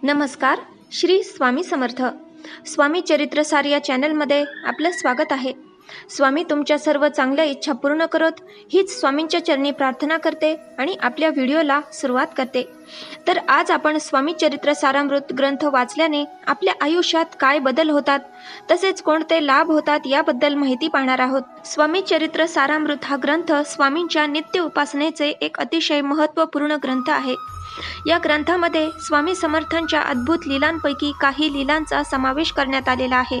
नमस्कार. श्री स्वामी समर्थ. स्वामी चरित्रसार या चॅनलमध्ये आपलं स्वागत आहे. स्वामी तुमच्या सर्व चांगल्या इच्छा पूर्ण करत हीच स्वामींच्या चरणी प्रार्थना करते आणि आपल्या व्हिडिओला सुरुवात करते. तर आज आपण स्वामी चरित्र सारामृत ग्रंथ वाचल्याने आपल्या आयुष्यात काय बदल होतात, तसेच कोणते लाभ होतात याबद्दल माहिती पाहणार आहोत. स्वामी चरित्र सारामृत हा ग्रंथ स्वामींच्या नित्य उपासनेचे एक अतिशय महत्त्वपूर्ण ग्रंथ आहे. या ग्रंथामध्ये स्वामी समर्थांच्या अद्भुत लीलांपैकी काही लीलांचा समावेश करण्यात आलेला आहे.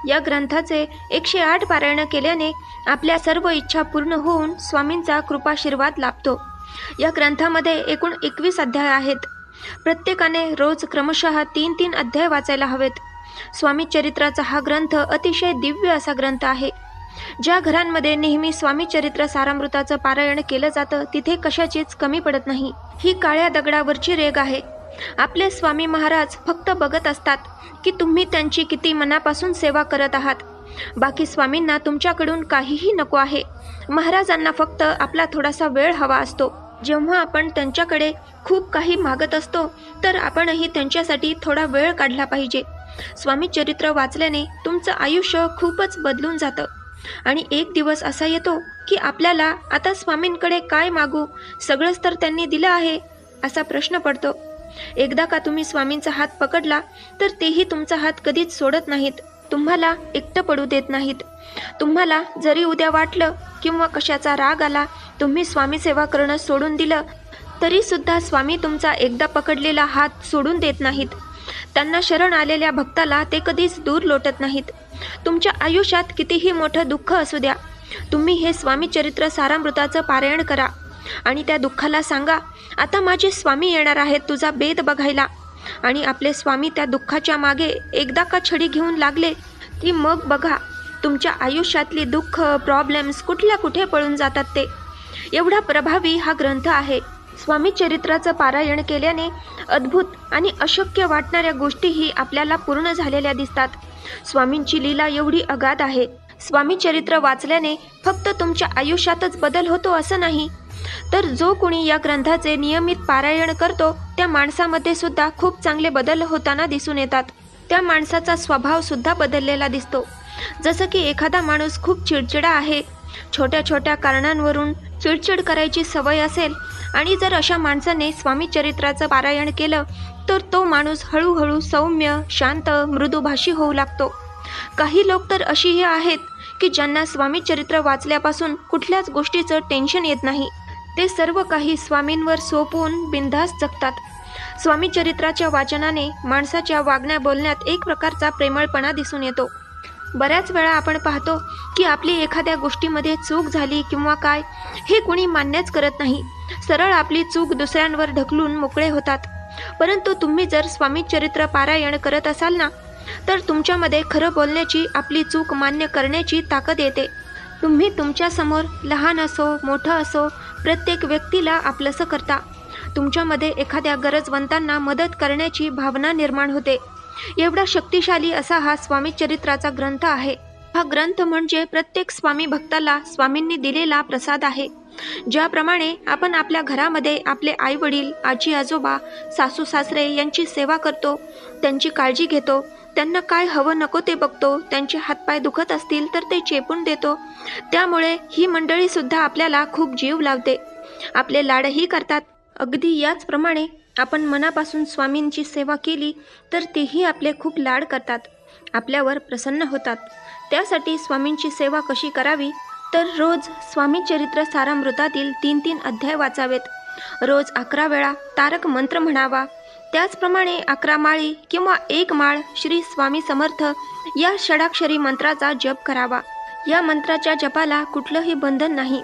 या ग्रंथाचे 108 पारायण केल्याने आपल्या सर्व इच्छा पूर्ण होऊन स्वामींचा कृपाशीर्वाद लाभतो. या ग्रंथामध्ये एकूण 21 अध्याय आहेत. प्रत्येकाने रोज क्रमशः 3-3 अध्याय वाचायला हवेत. स्वामी चरित्राचा हा ग्रंथ अतिशय दिव्य असा ग्रंथ आहे. ज्या घरांमध्ये नेहमी स्वामी चरित्र सारामृताचं पारायण केलं जातं तिथे कशाचीच कमी पडत नाही. ही काळ्या दगडावरची रेघ आहे. आपले स्वामी महाराज फक्त बघत असतात की तुम्ही त्यांची किती मनापासून सेवा करत आहात. बाकी स्वामींना तुमच्याकडून काहीही नको आहे. महाराजांना फक्त आपला थोडासा वेळ हवा असतो. जेव्हा आपण त्यांच्याकडे खूप काही मागत असतो तर आपणही त्यांच्यासाठी थोडा वेळ काढला पाहिजे. स्वामी चरित्र वाचल्याने तुमचं आयुष्य खूपच बदलून जातं आणि एक दिवस असा येतो की आपल्याला आता स्वामींकडे काय मागू, सगळंच तर त्यांनी दिलं आहे असा प्रश्न पडतो. एकदा का तुम्ही स्वामींचा हात पकडला तर तेही तुमचा हात कधीच सोडत नाहीत. तुम्हाला एकटं पडू देत नाहीत. तुम्हाला जरी उद्या वाटलं किंवा कशाचा राग आला, तुम्ही स्वामी सेवा करणं सोडून दिलं तरी सुद्धा स्वामी तुमचा एकदा पकडलेला हात सोडून देत नाहीत. त्यांना शरण आलेल्या भक्ताला ते कधीच दूर लोटत नाहीत. तुमच्या आयुष्यात कितीही मोठं दुःख असू द्या, तुम्ही हे स्वामी चरित्र सारामृताचं पारायण करा आणि त्या दुःखाला सांगा, आता माझे स्वामी येणार आहेत तुझा बेद बघायला. आणि आपले स्वामी त्या दुःखाच्या मागे एकदा का छडी घेऊन लागले की मग बघा तुमच्या आयुष्यातली दुःख, प्रॉब्लेम्स कुठल्या कुठे पळून जातात. ते एवढा प्रभावी हा ग्रंथ आहे. स्वामी चरित्राचं पारायण केल्याने अद्भुत आणि अशक्य वाटणाऱ्या गोष्टीही आपल्याला पूर्ण झालेल्या दिसतात. स्वामींची लीला एवढी अगाध आहे. स्वामी चरित्र वाचल्याने फक्त तुमच्या आयुष्यातच बदल होतो असं नाही, तर जो कोणी या ग्रंथाचे नियमित पारायण करतो त्या माणसामध्ये सुद्धा खूप चांगले बदल होताना दिसून येतात. त्या माणसाचा स्वभाव सुद्धा बदललेला दिसतो. जसं की एखादा माणूस खूप चिडचिडा आहे, छोट्या छोट्या कारणांवरून चिडचिड करायची सवय असेल आणि जर अशा माणसाने स्वामी चरित्राचं पारायण केलं तर तो माणूस हळूहळू सौम्य, शांत, मृदुभाषी होऊ लागतो. काही लोक तर अशीही आहेत की ज्यांना स्वामी चरित्र वाचल्यापासून कुठल्याच गोष्टीचं टेन्शन येत नाही. ते सर्व काही स्वामींवर सोपवून बिनधास्त जगतात. स्वामी चरित्राच्या वाचनाने माणसाच्या वागण्या बोलण्यात एक प्रकारचा प्रेमळपणा दिसून येतो. बऱ्याच वेळा आपण पाहतो की आपली एखाद्या गोष्टीमध्ये चूक झाली किंवा काय हे कुणी मान्यच करत नाही. सरळ आपली चूक दुसऱ्यांवर ढकलून मोकळे होतात. परंतु तुम्ही जर स्वामी चरित्र पारायण करत असाल ना तर तुमच्यामध्ये खरं बोलण्याची, आपली चूक मान्य करण्याची ताकद येते. तुम्ही तुमच्यासमोर लहान असो मोठं असो प्रत्येक व्यक्तीला आपलंसं करता. तुमच्यामध्ये एखाद्या गरजवंतांना मदत करण्याची भावना निर्माण होते. एवढा शक्तिशाली असा हा स्वामी चरित्राचा ग्रंथ आहे. हा ग्रंथ म्हणजे प्रत्येक स्वामी भक्ताला स्वामींनी दिलेला प्रसाद आहे. ज्याप्रमाणे आपण आपल्या घरामध्ये आपले आई वडील, आजी आजोबा, सासू सासरे यांची सेवा करतो, त्यांची काळजी घेतो, त्यांना काय हवं नको ते बघतो, त्यांचे हातपाय दुखत असतील तर ते चेपून देतो, त्यामुळे ही मंडळी सुद्धा आपल्याला खूप जीव लावते, आपले लाडही करतात. अगदी याचप्रमाणे आपण मनापासून स्वामींची सेवा केली तर तेही आपले खूप लाड करतात, आपल्यावर प्रसन्न होतात. त्यासाठी स्वामींची सेवा कशी करावी तर रोज स्वामी चरित्र सारामृतातील 3-3 अध्याय वाचावेत. रोज 11 वेळा तारक मंत्र म्हणावा. त्याचप्रमाणे 11 माळी किंवा 1 माळ श्री स्वामी समर्थ या षडाक्षरी मंत्राचा जप करावा. या मंत्राच्या जपाला कुठलंही बंधन नाही.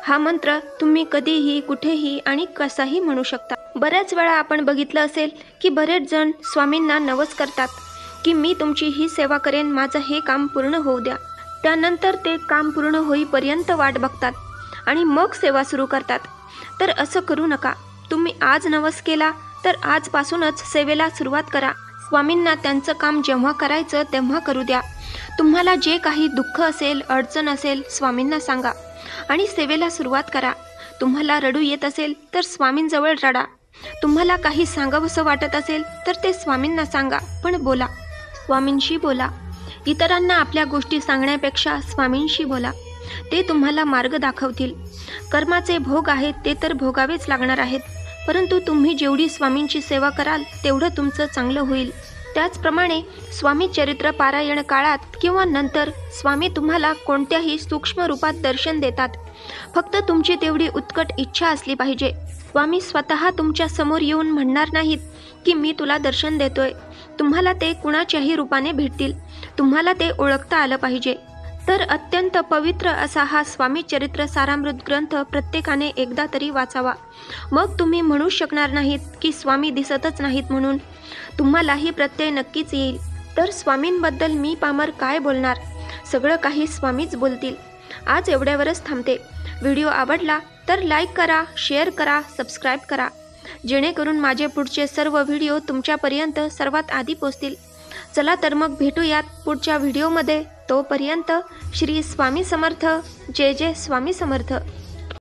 हा मंत्र तुम्ही कधीही, कुठेही आणि कसाही म्हणू शकता. बऱ्याच वेळा आपण बघितलं असेल की बरेच जण स्वामींना नवस करतात की मी तुमची ही सेवा करेन, माझं हे काम पूर्ण होऊ द्या. त्यानंतर ते काम पूर्ण होईपर्यंत वाट बघतात आणि मग सेवा सुरू करतात. तर असं करू नका. तुम्ही आज नवस केला तर आजपासूनच सेवेला सुरुवात करा. स्वामींना त्यांचं काम जेव्हा करायचं तेव्हा करू द्या. तुम्हाला जे काही दुःख असेल, अडचण असेल, स्वामींना सांगा आणि सेवेला सुरुवात करा. तुम्हाला रडू येत असेल तर स्वामींजवळ रडा. तुम्हाला काही सांगावंसं वाटत असेल तर ते स्वामींना सांगा, पण बोला, स्वामींशी बोला. इतरांना आपल्या गोष्टी सांगण्यापेक्षा स्वामींशी बोला. ते तुम्हाला मार्ग दाखवतील. कर्माचे भोग आहेत ते तर भोगावेच लागणार आहेत, परंतु तुम्ही जेवढी स्वामींची सेवा कराल तेवढं तुमचं चांगलं होईल. त्याचप्रमाणे स्वामी चरित्र पारायण काळात किंवा नंतर स्वामी तुम्हाला कोणत्याही सूक्ष्म रूपात दर्शन देतात. फक्त तुमची तेवढी उत्कट इच्छा असली पाहिजे. स्वामी स्वतः तुमच्या समोर येऊन म्हणणार नाहीत की मी तुला दर्शन देतोय. तुम्हाला ते कुणाच्याही रूपाने भेटतील. तुम्हाला ते ओळखता आलं पाहिजे. तर अत्यंत पवित्र असा हा स्वामी चरित्र सारामृत ग्रंथ प्रत्येकाने एकदा तरी वाचावा. मग तुम्ही म्हणू शकणार नाहीत की स्वामी दिसतच नाहीत म्हणून. तुम्हालाही प्रत्यय नक्कीच येईल. तर स्वामींबद्दल मी पामर काय बोलणार, सगळं काही स्वामीच बोलतील. आज एवढ्यावरच थांबते. व्हिडिओ आवडला तर लाईक करा, शेअर करा, सबस्क्राईब करा, जेणेकरून माझे पुढचे सर्व व्हिडिओ तुमच्यापर्यंत सर्वात आधी पोहोचतील. चला तर मग भेटूयात पुढच्या व्हिडिओमध्ये. तोपर्यंत श्री स्वामी समर्थ. जय जय स्वामी समर्थ.